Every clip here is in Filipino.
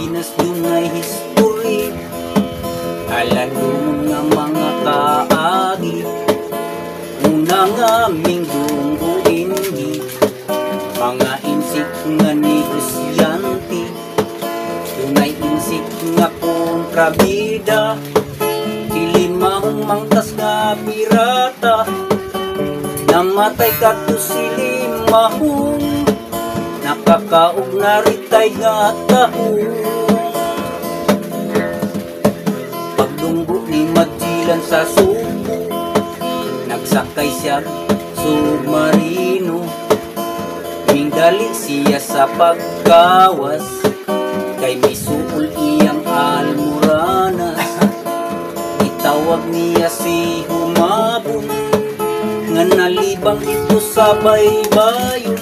Pilipinas dunay history, alam nga mga kaagi. Una nga aming dungguinhi, mga insik nga negosyante, dunay insik nga kontrabida, kilimahong mangkas nga pirata, namatay kadto silimahong, nakakaog na ritay nga tahong. Pagdunggo ni Magellan sa Subo, nagsakay siya submarino, dali siya sa paggawas, kay misuol iyang almoranas. Itawag niya si Humabon, nga nalibang ito sa baybayon.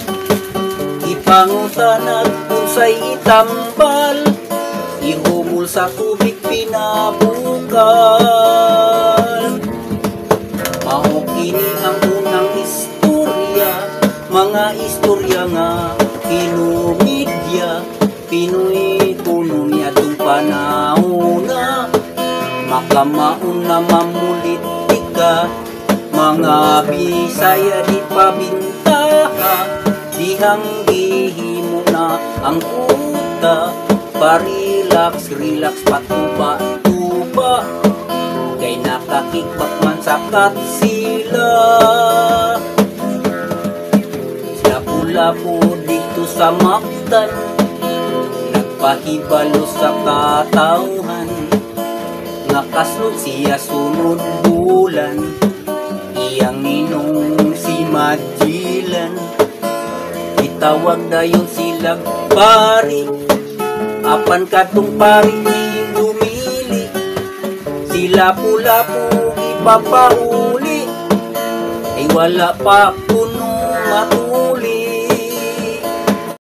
Ipangutanag kung sa'y itambal, ihumol sa tubig pinabukal. Mao kini ang unang istorya, mga istorya nga kinumidya, Pinoy kuno niya itong panahon na makamaon na mamulitika. Mga Bisaya di pabintaha, dihang gihimo na ang kuta, parelax, relax, patuba-tuba, kay nakakikbak man sakat sila. Lapu-lapu dito sa Mactan, nagpahibalo sa katauhan, nakasunod siya sunod bulan, iyang ninong si Magellan. Itawag dayon sila pari, apan katong pari ni dumili, sila pula-pu ipapahuli, ay wala pa puno matu.